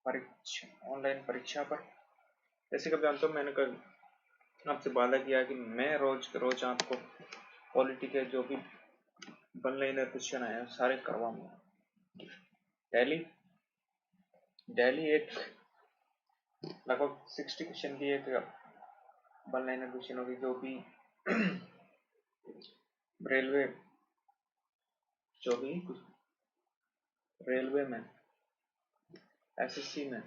परीक्षा ऑनलाइन परीक्षा पर जैसे कि आप जानते हो, मैंने कल आपसे वादा किया कि मैं रोज आपको पॉलिटी के जो भी वन लाइनर क्वेश्चन आए हैं सारे करवाऊंगा। डेली एक लगभग 60 क्वेश्चन की एक वन लाइनर क्वेश्चन होगी, जो भी रेलवे में, एसएससी में,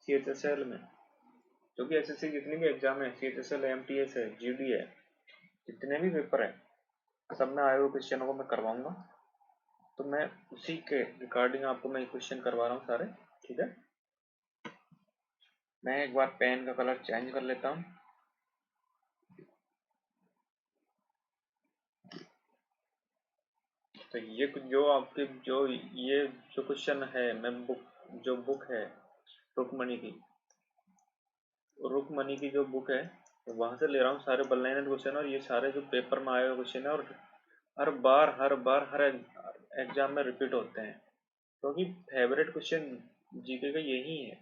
सीएचएसएल में, जो भी एसएससी जितने भी एग्जाम है, सीएचएसएल, एमटीएस है, जीडी है, जितने भी पेपर है, सब में आए हुए क्वेश्चनों को मैं करवाऊंगा। तो मैं उसी के रिगार्डिंग आपको मैं क्वेश्चन करवा रहा हूँ सारे, ठीक है। मैं एक बार पेन का कलर चेंज कर लेता हूँ। तो ये जो आपके ये जो क्वेश्चन है, मैं बुक है रुकमणी की जो बुक है, वहां से ले रहा हूँ सारे वन लाइनर क्वेश्चन, और ये सारे जो पेपर में आए हुए क्वेश्चन है, और हर एग्जाम में रिपीट होते हैं, क्योंकि फेवरेट क्वेश्चन जीके का यही है।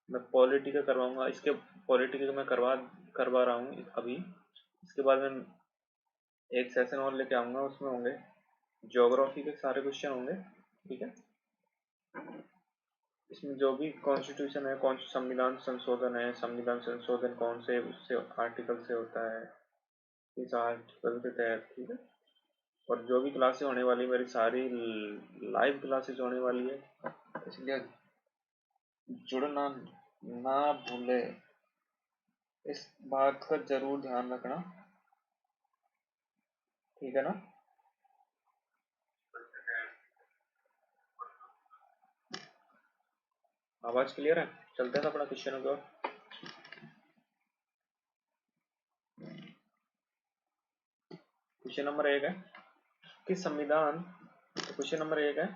मैं पॉलिटी का करवाऊंगा, इसके पॉलिटी का मैं करवा रहा हूँ अभी। इसके बाद में एक सेशन और लेके आऊंगा, उसमें होंगे ज्योग्राफी के सारे क्वेश्चन होंगे, ठीक है। इसमें जो भी कॉन्स्टिट्यूशन है, कौन संविधान संशोधन है, संविधान संशोधन कौन से उससे आर्टिकल से होता है, इस आर्टिकल के तहत, ठीक है। और जो भी क्लासेस होने वाली, मेरी सारी लाइव क्लासेस होने वाली है, इसलिए जुड़ना ना भूले, इस बात का जरूर ध्यान रखना, ठीक है ना। आवाज क्लियर है? चलते हैं अपना क्वेश्चन को। क्वेश्चन नंबर 1 है कि संविधान, तो क्वेश्चन नंबर 1 है,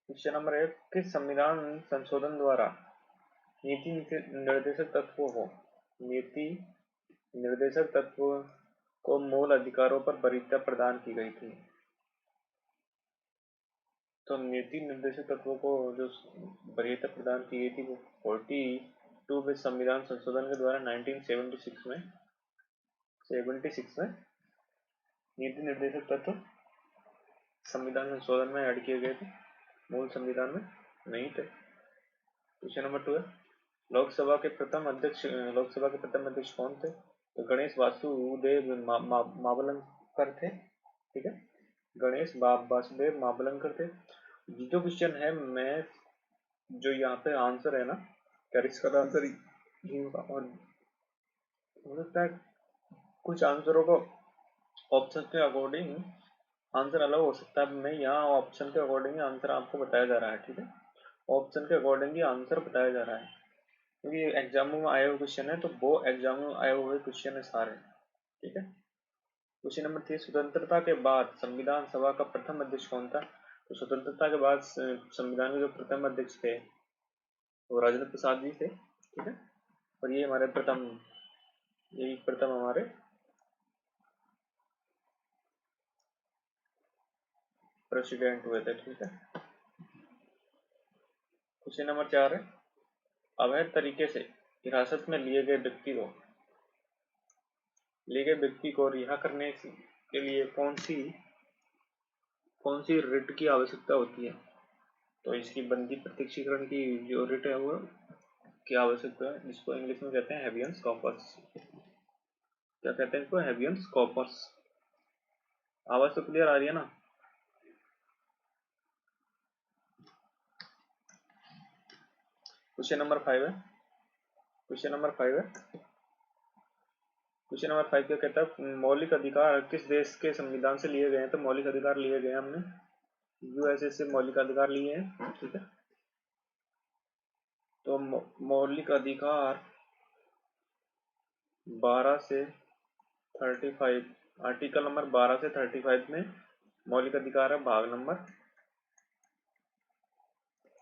क्वेश्चन नंबर 1 कि संविधान संशोधन द्वारा नीति निर्देशक तत्वों को मूल अधिकारों पर वरीयता प्रदान की गई थी। तो नीति निर्देशक तत्वों को जो वरीयता प्रदान की गई थी, वो 42 में संविधान संशोधन के द्वारा 1976 में नीति निर्देशक तत्व संविधान संशोधन में ऐड किए गए थे, मूल संविधान में नहीं थे। क्वेश्चन नंबर 2 है, लोकसभा के प्रथम अध्यक्ष कौन थे? तो गणेश वासुदेव मावलंकर थे, ठीक है। गणेश वासुदेव मावलंकर थे। ये जो क्वेश्चन है, मैं जो यहाँ पे आंसर है ना, क्या इसका आंसर ही होगा, और हो सकता है कुछ आंसरों को ऑप्शन के अकॉर्डिंग आंसर अलग हो सकता है। मैं यहाँ ऑप्शन के अकॉर्डिंग आंसर आपको बताया जा रहा है, ठीक है। ऑप्शन के अकॉर्डिंग ही आंसर बताया जा रहा है, क्योंकि एग्जामों में आए हुए क्वेश्चन है, तो वो एग्जामों में आए हुए क्वेश्चन है सारे, ठीक है। क्वेश्चन नंबर 3, स्वतंत्रता के बाद संविधान सभा का प्रथम अध्यक्ष कौन था? तो स्वतंत्रता के बाद संविधान के जो प्रथम अध्यक्ष थे, वो राजेंद्र प्रसाद जी थे, ठीक है। और ये हमारे प्रथम हमारे प्रेसिडेंट हुए थे, ठीक है। क्वेश्चन नंबर 4 है, अवैध तरीके से हिरासत में लिए गए व्यक्ति को रिहा करने के लिए कौन सी रिट की आवश्यकता होती है? तो इसकी बंदी प्रत्यक्षीकरण की जो रिट है, वो की आवश्यकता है, जिसको इंग्लिश में कहते हैं हैबियस कॉर्पस। क्या कहते हैं इसको? Habeas corpus. आवाज तो क्लियर आ रही है ना? क्वेश्चन नंबर 5 है, क्वेश्चन नंबर 5 क्या कहता है, मौलिक अधिकार किस देश के संविधान से लिए गए हैं? तो मौलिक अधिकार लिए गए हमने यूएसए से मौलिक अधिकार लिए हैं, ठीक है। तो मौलिक अधिकार 12 से 35, आर्टिकल नंबर 12 से 35 में मौलिक अधिकार है भाग नंबर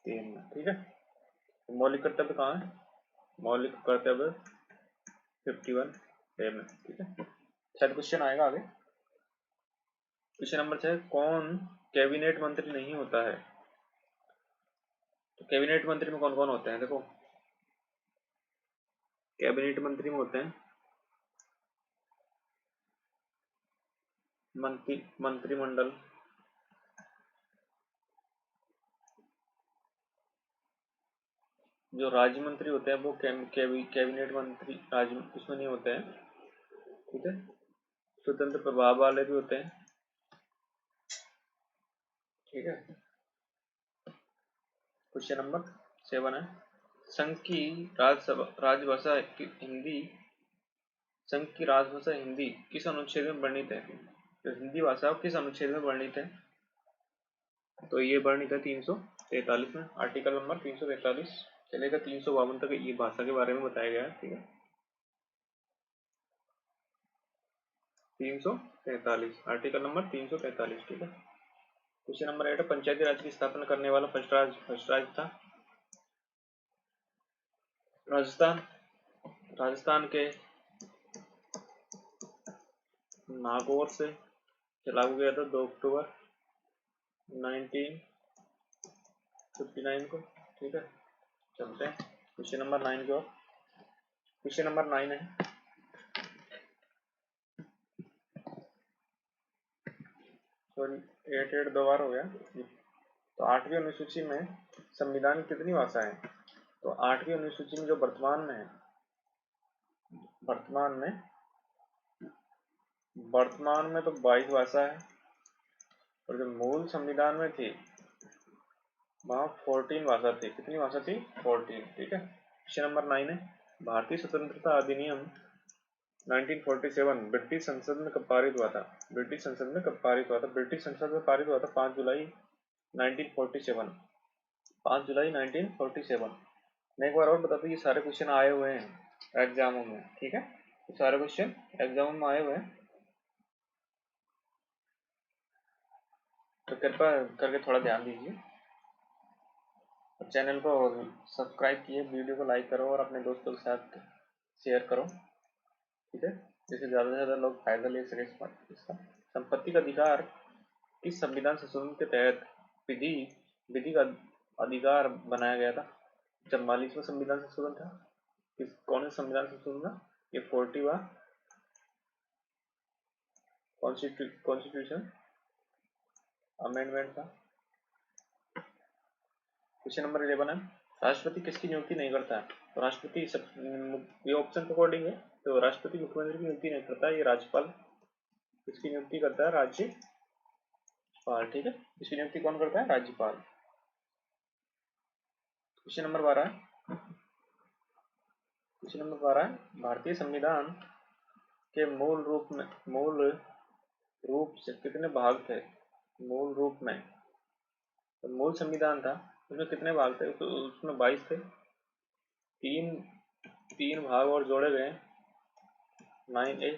3 में, ठीक है। तो मौलिक कर्तव्य कहाँ है? मौलिक कर्तव्य 51 में, ठीक है। शायद क्वेश्चन आएगा आगे। क्वेश्चन नंबर 6, कौन कैबिनेट मंत्री नहीं होता है? तो कैबिनेट मंत्री में कौन कौन होते हैं? देखो, कैबिनेट मंत्री में होते हैं मंत्रिमंडल, जो राज्य मंत्री होते हैं वो कैबिनेट मंत्री राज्य उसमें नहीं होते हैं, ठीक है। स्वतंत्र प्रभाव वाले भी होते हैं, ठीक है। क्वेश्चन नंबर 7 है, संघ की राजभाषा हिंदी, संघ की राजभाषा हिंदी किस अनुच्छेद में वर्णित है? तो हिंदी भाषा किस अनुच्छेद में वर्णित है? तो ये वर्णित है 343 में, आर्टिकल नंबर 343 चलेगा 352 तक ये भाषा के बारे में बताया गया है, ठीक है। 343 आर्टिकल नंबर 343, ठीक है। क्वेश्चन नंबर 8, पंचायती राज की स्थापना करने वाला फर्स्ट राज्य था राजस्थान। राजस्थान के नागौर से लागू किया था 2 अक्टूबर 1959 को, ठीक है। चलते हैं क्वेश्चन नंबर 9 की ओर। क्वेश्चन नंबर 9 है, सॉरी 8 दो बार हो गया। तो 8वीं अनुसूची में संविधान की कितनी भाषा है? तो 8वीं अनुसूची में जो वर्तमान में है, वर्तमान में तो 22 भाषा है, और जो मूल संविधान में थी वहाँ 14 भाषा थी। कितनी भाषा थी? 14, ठीक है। क्वेश्चन नंबर 9 है, भारतीय स्वतंत्रता अधिनियम 1947 ब्रिटिश संसद में कब पारित हुआ था? ब्रिटिश संसद में कब पारित हुआ था? ब्रिटिश संसद में पारित हुआ था 5 जुलाई 1947, 5 जुलाई 1947। मैं एक बार और बता दूं, ये सारे क्वेश्चन आए हुए हैं एग्जामों में, ठीक है। ये सारे क्वेश्चन एग्जामों में आए हुए हैं, तो कृपया करके थोड़ा ध्यान दीजिए। चैनल को सब्सक्राइब किए, वीडियो को लाइक करो और अपने दोस्तों के साथ शेयर करो, ठीक है, जिससे ज़्यादा से ज़्यादा लोग फायदा ले सके इसका। संपत्ति का अधिकार किस संविधान संशोधन के तहत विधि विधि का अधिकार बनाया गया था? 44वां संविधान संशोधन था। कौन सा संविधान संशोधन था? ये 40वां कॉन्स्टिट्यूशन अमेंडमेंट था। क्वेश्चन नंबर 11 है, राष्ट्रपति किसकी नियुक्ति नहीं करता है? तो राष्ट्रपति ये ऑप्शन के अकॉर्डिंग है, तो राष्ट्रपति मुख्यमंत्री की नियुक्ति नहीं करता है, ये राज्यपाल इसकी नियुक्ति करता है, राज्यपाल, ठीक है। इसकी नियुक्ति कौन करता है? राज्यपाल। क्वेश्चन नंबर 12 है, भारतीय संविधान के मूल रूप से कितने भाग थे? मूल रूप में तो मूल संविधान था, उसमें कितने भाग थे? तो उसमें 22 थे, तीन भाग और जोड़े गए, 9A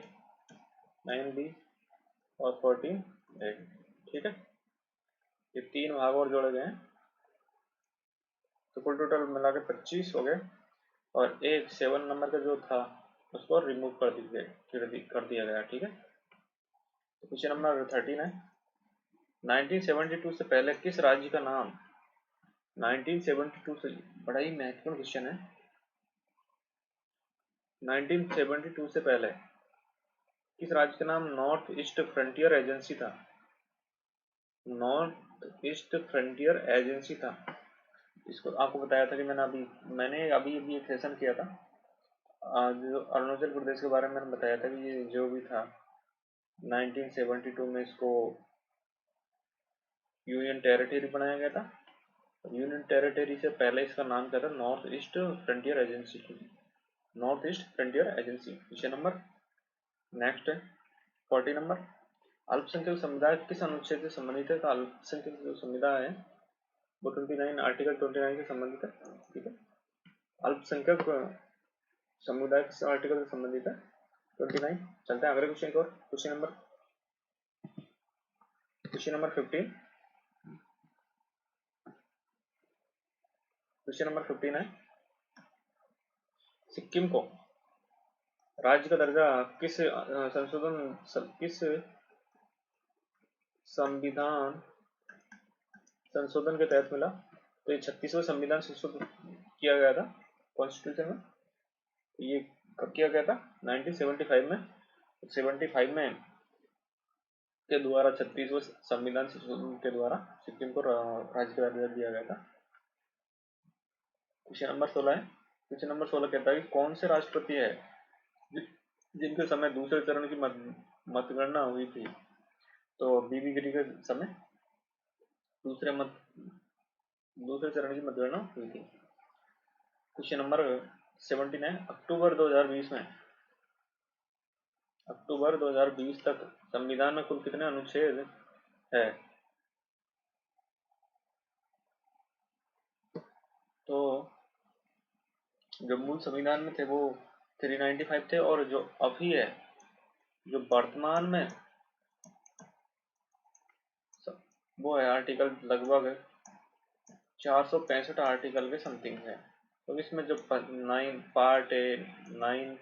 9B और 14A, ठीक है। ये 3 भाग और जोड़े गए, तो कुल टोटल मिला के 25 हो गए, और एक 7 नंबर का जो था उसको रिमूव कर दिया गया, ठीक है। तो क्वेश्चन नंबर 13 है, 1972 से पहले किस राज्य का नाम 1972 से, बड़ा ही महत्वपूर्ण क्वेश्चन है, 1972 से पहले किस राज्य का नाम नॉर्थ ईस्ट फ्रंटियर एजेंसी था? नॉर्थ ईस्ट फ्रंटियर एजेंसी था। इसको आपको बताया था कि मैंने अभी एक सेशन किया था, जो अरुणाचल प्रदेश के बारे में मैंने बताया था कि ये जो भी था 1972 में इसको यूनियन टेरिटरी बनाया गया था। यूनियन टेरिटरी से पहले इसका नाम क्या था? North east frontier agency, north east frontier agency. Question number next है 40 नंबर, अल्पसंख्यक समुदाय किस अनुच्छेद से संबंधित है? तो अल्पसंख्यक जो समुदाय है वो 29 आर्टिकल 29 से संबंधित है, ठीक है। अल्पसंख्यक समुदाय किस आर्टिकल से संबंधित है? 29। चलते हैं अगले क्वेश्चन की ओर। Question number 15। क्वेश्चन नंबर 15 है, सिक्किम को राज्य का दर्जा किस संविधान संशोधन के तहत मिला। तो ये 36वां संविधान संशोधन किया गया था कॉन्स्टिट्यूशन में। ये कब किया गया था? 1975 में। 75 में के द्वारा 36वें संविधान संशोधन के द्वारा सिक्किम को राज्य का दर्जा दिया गया था। क्वेश्चन नंबर 16 है। क्वेश्चन नंबर 16 कहता है कि कौन से राष्ट्रपति है जिनके समय दूसरे चरण की मतगणना हुई थी? तो बीबी गिरी के समय दूसरे चरण की मतगणना हुई थी। क्वेश्चन नंबर 17 है। अक्टूबर 2020 तक संविधान में कुल कितने अनुच्छेद है? तो जो मूल संविधान में थे वो 395 थे, और जो अभी है, जो वर्तमान में, वो है आर्टिकल लगभग 465 आर्टिकल के समथिंग है। तो इसमें जो 9 पार्ट है, 9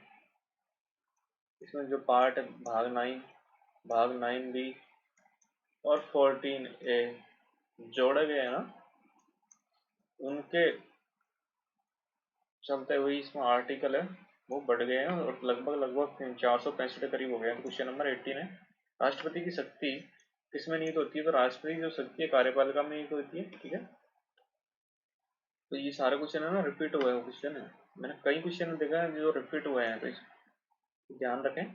इसमें जो पार्ट है, भाग 9B और 14A जोड़े गए हैं ना, उनके चलते हुए इसमें आर्टिकल है वो बढ़ गए हैं और लगभग 465 के करीब हो गए हैं। क्वेश्चन नंबर 18 है। राष्ट्रपति की शक्ति किसमें निहित होती है? तो राष्ट्रपति जो शक्ति है कार्यपालिका में निहित होती है। ठीक है, तो ये सारे क्वेश्चन है ना रिपीट हुए हैं क्वेश्चन है। मैंने कई क्वेश्चन देखा है जो रिपीट हुए हैं, तो ध्यान रखें।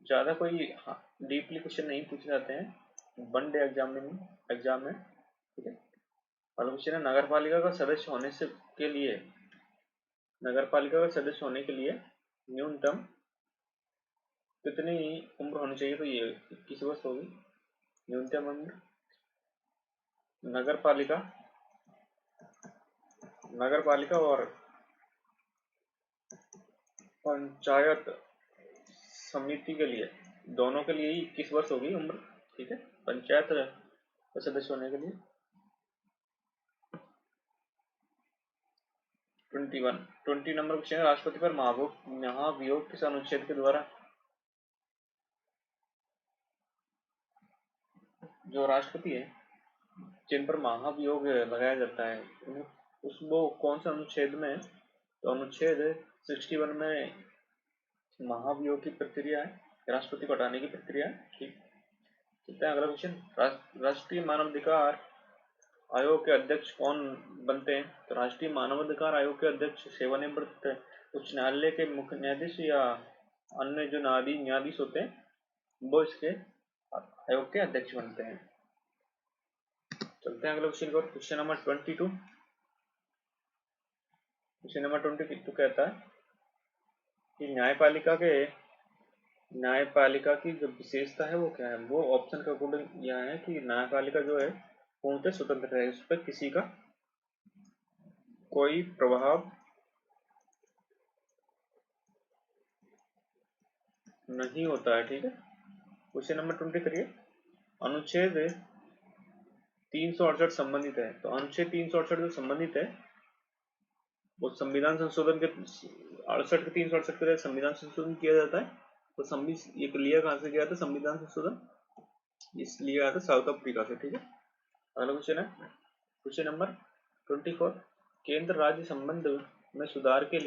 ज़्यादा कोई डीपली क्वेश्चन नहीं पूछे जाते हैं वन डे एग्जाम में। ठीक है, और क्वेश्चन है नगरपालिका का सदस्य होने से के लिए न्यूनतम कितनी उम्र होनी चाहिए? तो ये 21 वर्ष होगी न्यूनतम उम्र। नगरपालिका और पंचायत समिति के लिए, दोनों के लिए ही 21 वर्ष होगी उम्र। ठीक है, पंचायत का सदस्य होने के लिए। 20 नंबर क्वेश्चन है। राष्ट्रपति पर महाभियोग किस अनुच्छेद के द्वारा? जो राष्ट्रपति है जिन पर महाभियोग लगाया जाता है वो कौन सा अनुच्छेद में? तो अनुच्छेद 61 में महाभियोग की प्रक्रिया है, राष्ट्रपति को हटाने की प्रक्रिया है। ठीक, चलते हैं अगला क्वेश्चन। राष्ट्रीय मानवाधिकार आयोग के अध्यक्ष कौन बनते हैं? तो राष्ट्रीय मानवाधिकार आयोग के अध्यक्ष सेवानिवृत्त उच्च न्यायालय के मुख्य न्यायाधीश या अन्य जो न्यायाधीश होते हैं वो इसके आयोग के अध्यक्ष बनते हैं। चलते हैं अगले क्वेश्चन को। Question number 22। क्वेश्चन नंबर 22 कहता है कि न्यायपालिका की जो विशेषता है वो क्या है? वो ऑप्शन का अकॉर्डिंग यह है कि न्यायपालिका जो है पूर्णतः स्वतंत्र है, उस पर किसी का कोई प्रभाव नहीं होता है। ठीक है, क्वेश्चन नंबर 23 है। अनुच्छेद 368 संबंधित है। तो अनुच्छेद 368 जो संबंधित है वो संविधान संशोधन के 68 के 368 के तहत संविधान संशोधन किया जाता है। तो ये लिया कहाँ से गया था संविधान संशोधन? इस लिया गया था साउथ अफ्रीका से। ठीक है, अगला क्वेश्चन है क्वेश्चन नंबर 24। केंद्र राज्य संबंध में सुधार के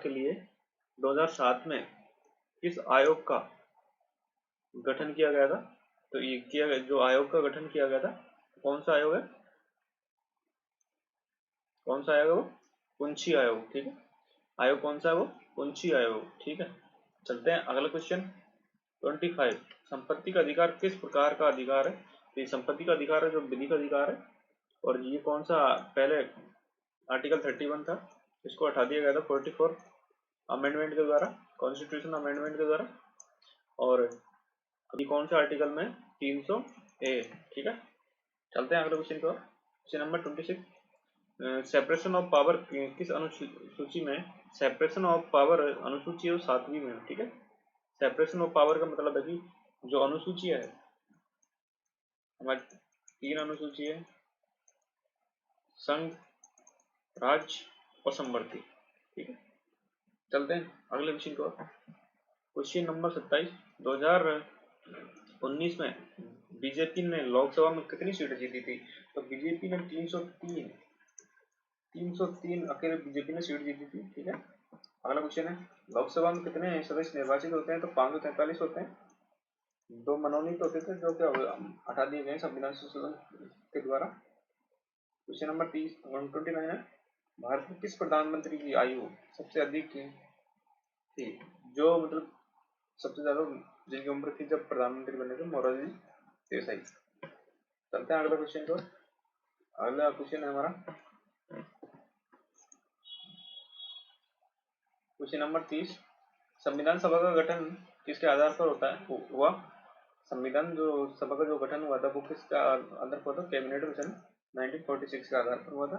लिए 2007 में किस आयोग का गठन किया गया था? तो ये जो आयोग का गठन किया गया था कौन सा आयोग है? कौन सा आयोग है वो? पुंछी आयोग। ठीक है, आयोग कौन सा है वो? पुंछी आयोग। ठीक है, चलते हैं अगला क्वेश्चन 25। संपत्ति का अधिकार किस प्रकार का अधिकार है? तो ये संपत्ति का अधिकार है जो विधि का अधिकार है, और ये कौन सा? पहले आर्टिकल 31 था, इसको हटा दिया गया था 44 अमेंडमेंट के द्वारा, कॉन्स्टिट्यूशन अमेंडमेंट के द्वारा, और अभी कौन सा आर्टिकल में? 300A। ठीक है, चलते हैं अगले क्वेश्चन को। Question number 26। Separation of power किस अनुसूची में? सेपरेशन ऑफ पावर अनुसूची है 7वीं में। ठीक है, सेपरेशन ऑफ पावर का मतलब है कि जो अनुसूची है हमारी 3 अनुसूची है, संघ, राज्य और संवर्ती। ठीक है, चलते हैं अगले क्वेश्चन को। Question number 27। 19 में बीजेपी ने लोकसभा में कितनी सीटें जीती थी? तो बीजेपी ने 303 अकेले बीजेपी ने सीट जीती थी। ठीक है, अगला क्वेश्चन है, लोकसभा में कितने सदस्य निर्वाचित होते हैं? तो 543 होते हैं। 2 मनोनीत होते थे जो कि हटा दिए गए संविधान संशोधन के द्वारा। क्वेश्चन नंबर 129 है, भारत में किस प्रधानमंत्री की आयु सबसे अधिक थी? जो मतलब सबसे ज्यादा जिनकी उम्र थी जब प्रधानमंत्री बने थे, मोरारजी देसाई। चलते हैं अगला क्वेश्चन को। अगला क्वेश्चन है हमारा क्वेश्चन नंबर 30, संविधान सभा का गठन किसके आधार पर होता है हुआ? संविधान जो सभा का जो गठन हुआ था वो किसका आधार पर था? कैबिनेट मिशन 1946 के आधार पर हुआ था।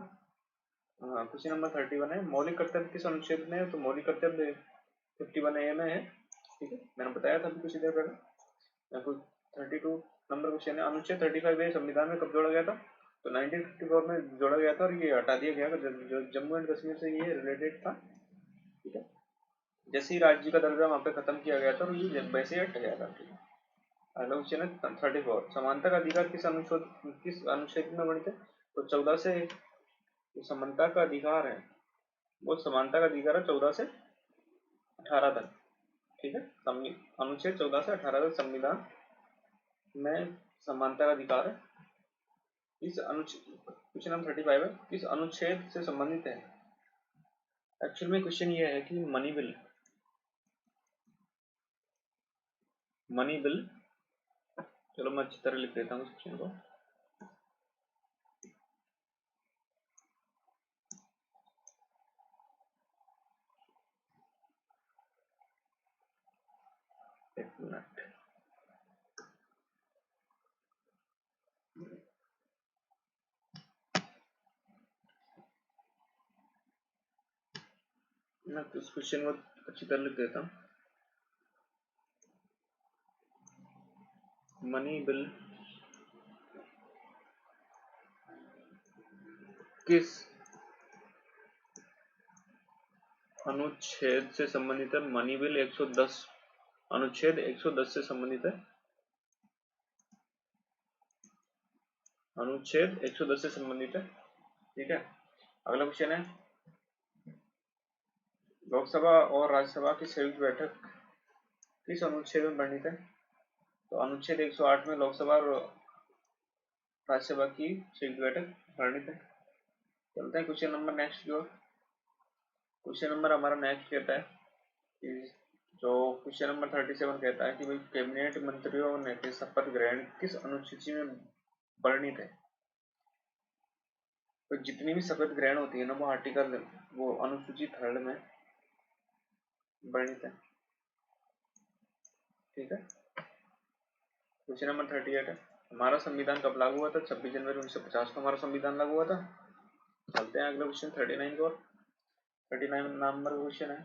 क्वेश्चन नंबर 31 है, मौलिक कर्तव्य किस अनुच्छेद में है? तो मौलिक कर्तव्य 51A में है। ठीक है, मैंने बताया था अभी कुछ देर पहले। 32 नंबर क्वेश्चन है, अनुच्छेद 35A संविधान में कब जोड़ा गया था? तो 1954 में जोड़ा गया था और ये हटा दिया गया जो जम्मू एंड कश्मीर से ये रिलेटेड था। ठीक है, जैसे ही राज्य का दर्जा वहां पे खत्म किया गया था और ये वैसे हट गया था। ठीक है, अगला क्वेश्चन है 34, समानता का अधिकार किस अनुच्छेद में वर्णित है? तो 14 से समानता का अधिकार है, वो समानता का अधिकार है 14 से 18 तक। ठीक है, अनुच्छेद 14 से 18 तक संविधान में समानता का अधिकार है। इस अनुच्छेद, क्वेश्चन नंबर 35 है, किस अनुच्छेद से संबंधित है? एक्चुअल में क्वेश्चन ये है कि मनी बिल चलो मैं अच्छी तरह लिख देता हूँ क्वेश्चन को। एक मिनट, मैं इस क्वेश्चन को अच्छी तरह लिख देता हूँ। मनी बिल किस अनुच्छेद से संबंधित है? मनी बिल 110 अनुच्छेद 110 से संबंधित है। अनुच्छेद 110 से संबंधित है। ठीक है, अगला क्वेश्चन है, लोकसभा और राज्यसभा की संयुक्त बैठक किस अनुच्छेद में वर्णित है? तो अनुच्छेद 108 में लोकसभा और राज्यसभा की संयुक्त बैठक वर्णित है। चलते हैं क्वेश्चन नंबर नेक्स्ट की ओर। क्वेश्चन नंबर हमारा नेक्स्ट कहता है कि जो क्वेश्चन नंबर 37 कहता है कि भाई कैबिनेट मंत्रियों ने शपथ ग्रहण किस अनुसूची में वर्णित है? तो जितनी भी शपथ ग्रहण होती है ना वो आर्टिकल वो अनुसूची 3 में वर्णित है। ठीक है, क्वेश्चन नंबर 38 है, हमारा संविधान कब लागू हुआ था? 26 जनवरी 1950 को हमारा संविधान लागू हुआ था। चलते हैं अगले क्वेश्चन 39 को। 39 नंबर क्वेश्चन है,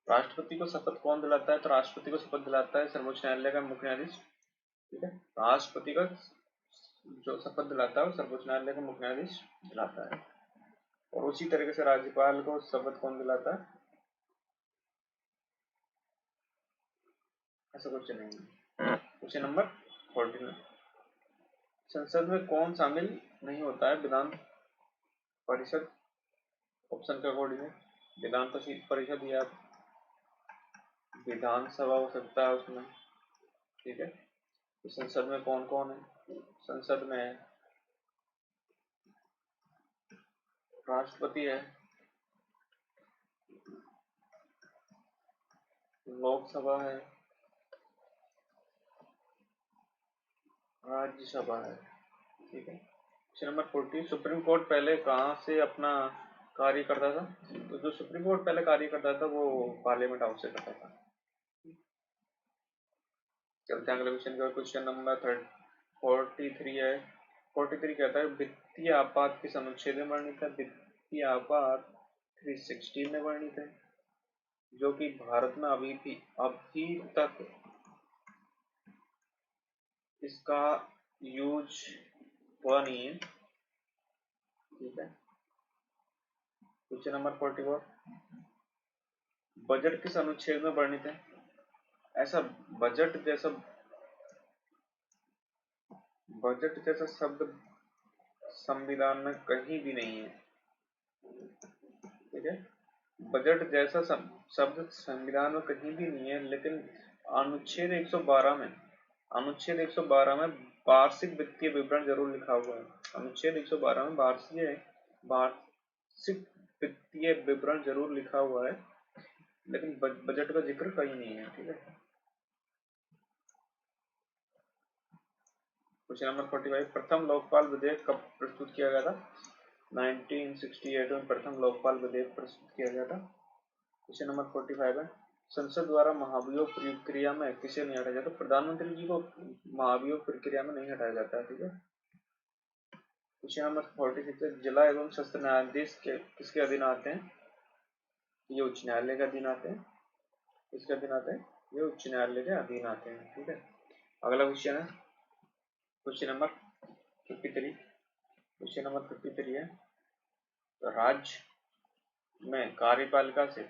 राष्ट्रपति को शपथ कौन दिलाता है? तो राष्ट्रपति को शपथ दिलाता है सर्वोच्च न्यायालय का मुख्य न्यायाधीश। ठीक है, राष्ट्रपति का जो शपथ दिलाता है वो सर्वोच्च न्यायालय का मुख्य न्यायाधीश दिलाता है। और उसी तरीके से राज्यपाल को शपथ कौन दिलाता है? ऐसा कुछ नहीं है। क्वेश्चन नंबर 14, संसद में कौन शामिल नहीं होता है? विधान परिषद। ऑप्शन के अकॉर्डिंग है विधान परिषद या विधानसभा हो सकता है उसमें। ठीक है, तो संसद में कौन कौन है? संसद में राष्ट्रपति है, लोकसभा है, राज्यसभा है। ठीक है, क्वेश्चन नंबर 40, सुप्रीम कोर्ट पहले कहाँ से अपना कार्य करता था? तो जो सुप्रीम कोर्ट पहले कार्य करता था वो पार्लियामेंट हाउस से करता था। चलते हैं अगले क्वेश्चन का। क्वेश्चन नंबर 43 है। 43 कहता है वित्तीय आपात किस अनुच्छेद में वर्णित है? वित्तीय आपात 316 में वर्णित है, जो कि भारत में अभी तक इसका यूज हुआ नहीं है। ठीक है, क्वेश्चन नंबर 44, बजट किस अनुच्छेद में वर्णित है? ऐसा बजट जैसा शब्द संविधान में कहीं भी नहीं है, ठीक है। बजट जैसा शब्द संविधान में कहीं भी नहीं है, लेकिन अनुच्छेद 112 में वार्षिक वित्तीय विवरण जरूर लिखा हुआ है। अनुच्छेद 112 में वार्षिक वित्तीय विवरण जरूर लिखा हुआ है, लेकिन बजट का जिक्र कहीं नहीं है, ठीक है। क्वेश्चन नंबर 45, प्रथम लोकपाल विधेयक कब प्रस्तुत किया गया था? 1968 में प्रथम लोकपाल विधेयक प्रस्तुत किया गया था। क्वेश्चन नंबर 45 है, संसद द्वारा महाभियोग प्रक्रिया में किसे नहीं हटाया जाता? प्रधानमंत्री जी को महाभियोग प्रक्रिया में नहीं हटाया जाता है, ठीक है। क्वेश्चन नंबर 46 है, जिला एवं सत्र न्यायाधीश किसके अधीन आते हैं? ये उच्च न्यायालय के अधीन आते हैं। किसके अधीन आते हैं? ये उच्च न्यायालय के अधीन आते हैं, ठीक है। अगला क्वेश्चन है क्वेश्चन नंबर 53। क्वेश्चन नंबर 53 है, राज्य में कार्यपालिका से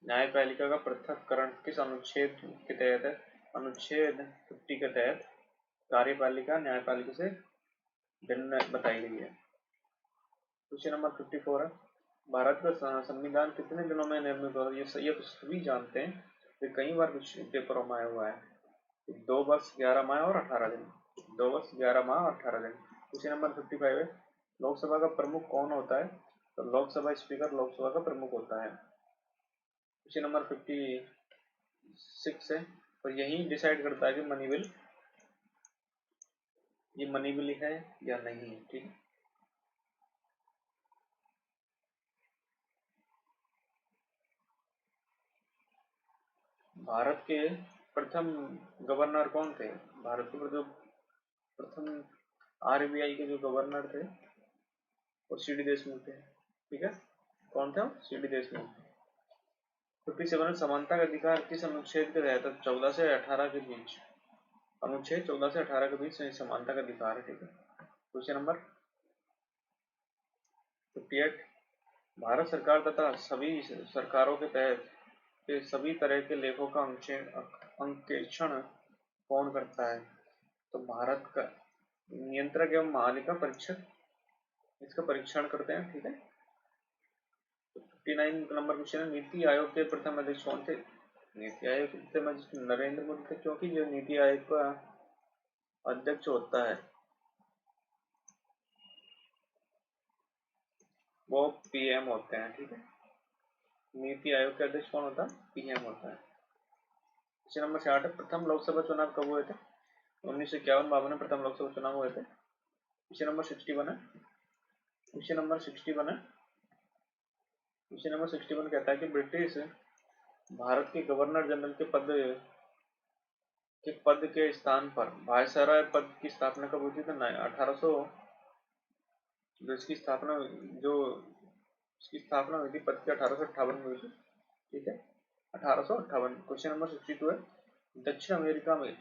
न्यायपालिका का पृथक्करण किस अनुच्छेद के तहत है? अनुच्छेद 50 के तहत कार्यपालिका न्यायपालिका से भिन्न बताई गई है। क्वेश्चन नंबर 54 है, भारत का संविधान कितने दिनों में निर्मित हुआ? ये तो सभी जानते हैं, ये कई बार कुछ पेपरों में आया हुआ है। 2 वर्ष 11 माह और 18 दिन। 2 वर्ष 11 माह और 18 दिन। क्वेश्चन नंबर 55 है, लोकसभा का प्रमुख कौन होता है? तो लोकसभा स्पीकर लोकसभा का प्रमुख होता है। क्वेश्चन नंबर 56 है, और यही डिसाइड करता है कि मनी बिल ये मनी बिल है या नहीं, ठीक है। भारत के प्रथम गवर्नर कौन थे? भारत के जो प्रथम आरबीआई के जो गवर्नर थे वो सीडी देशमुख थे, ठीक है। कौन था? सीडी देशमुख। 57 समानता का अधिकार किस अनुच्छेद के तहत? 14 से 18 के बीच। अनुच्छेद 14 से 18 के बीच समानता का अधिकार है, ठीक है। क्वेश्चन नंबर 58, भारत सरकार तथा सभी सरकारों के तहत के सभी तरह के लेखों का अंकेक्षण कौन करता है? तो भारत का नियंत्रक एवं महालेखा परीक्षक इसका परीक्षण करते हैं, ठीक है। 59 नंबर क्वेश्चन है, नीति आयोग के प्रथम अध्यक्ष कौन थे? नीति आयोग के प्रथम अध्यक्ष नरेंद्र मोदी थे, क्योंकि जो नीति आयोग का अध्यक्ष होता है वो पीएम होते हैं, ठीक है। नीति आयोग के अध्यक्ष कौन होता है? पीएम होता है। क्वेश्चन नंबर 60 है, प्रथम लोकसभा चुनाव कब हुए थे? 1951-52 में प्रथम लोकसभा चुनाव हुए थे। क्वेश्चन नंबर 61 है, क्वेश्चन नंबर 61 है, क्वेश्चन नंबर 61 कहता है कि ब्रिटिश भारत के गवर्नर जनरल के पद के स्थान पर वायसराय पद की स्थापना कब हुई थी? तो 1800 जो इसकी स्थापना हुई थी पद की 1858 में हुई थी, ठीक है। 1858। क्वेश्चन नंबर 62 है, दक्षिण अमेरिका में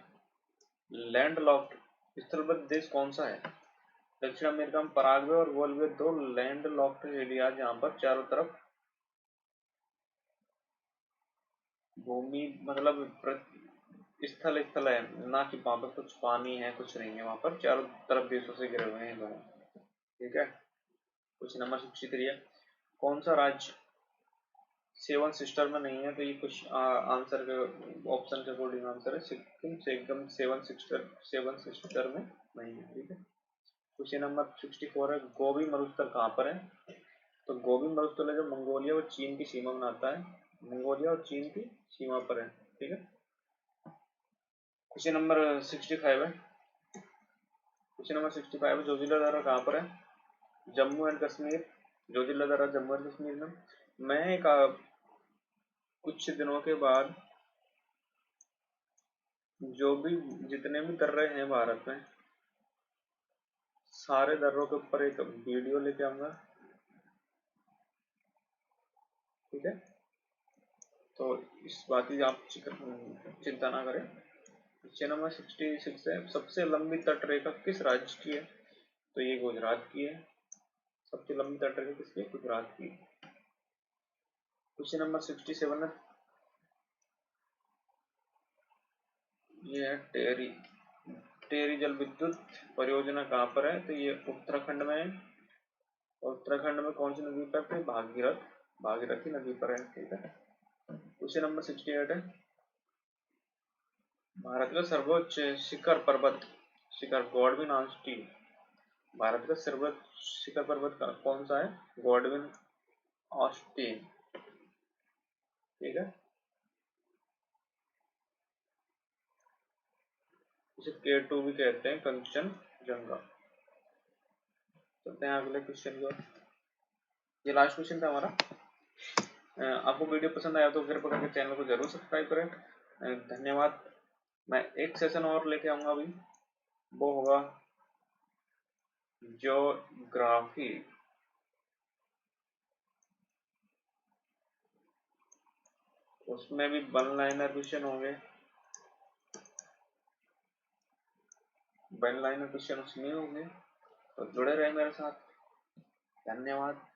लैंडलॉक्ड स्थलबद्ध देश कौन सा है? दक्षिण अमेरिका में पराग्वे और बोलिविया 2 लैंडलॉक्ड एरिया जहां पर चारों तरफ भूमि मतलब स्थल स्थल है, ना कि वहां पर कुछ पानी है कुछ नहीं है, वहां पर चारों तरफ देशों से घिरे हुए हैं दोनों, ठीक है। क्वेश्चन नंबर 63 है, कौन सा राज्य 7 सिस्टर में नहीं है? तो ये कुछ आंसर के ऑप्शन के अकॉर्डिंग आंसर है, सिक्किम से एकदम 7 सिस्टर में नहीं है, ठीक है। क्वेश्चन नंबर 64 है, गोबी मरुस्थल कहाँ पर है? तो गोबी मरुस्थल है जो मंगोलिया और चीन की सीमा बनाता है, मंगोलिया और चीन की सीमा पर है, ठीक है। क्वेश्चन नंबर 65 है, क्वेश्चन नंबर 65 है, जोजिला दर्रा कहाँ पर है? जम्मू एंड कश्मीर। जोजिला दर्रा जम्मू एंड कश्मीर में। मैं कुछ दिनों के बाद जो भी जितने भी दर्रे हैं भारत में सारे दर्रों के ऊपर एक वीडियो लेके आऊंगा, ठीक है। तो इस बात की आप चिंता ना करें। क्वेश्चन नंबर 66 है, सबसे लंबी तट रेखा किस राज्य की है? तो ये गुजरात की है। सबसे लंबी तट रेखा किसकी है? गुजरात की। क्वेश्चन नंबर 67 है, ये है टेरी। टेरी जल विद्युत परियोजना कहाँ पर है? तो ये उत्तराखंड में है। और उत्तराखंड में कौन सी नदी पर है? भागीरथ, भागीरथी नदी पर है। ठीक है। क्वेश्चन नंबर 68 है, भारत का सर्वोच्च शिखर पर्वत, शिखर गॉडविन ऑस्टीन, भारत का सर्वोच्च शिखर पर्वत कौन सा है? Godwin Austen. ठीक है। इसे K2 भी कहते हैं, कंचनजंगा। चलते हैं अगले क्वेश्चन की ओर। ये लास्ट क्वेश्चन था हमारा। आपको वीडियो पसंद आया तो कृपया करके चैनल को जरूर सब्सक्राइब करें। धन्यवाद। मैं एक सेशन और लेके आऊंगा अभी, वो होगा ज्योग्राफी। उसमें भी वन लाइनर क्वेश्चन होंगे, वन लाइनर क्वेश्चन उसमें होंगे, तो जुड़े रहे मेरे साथ। धन्यवाद।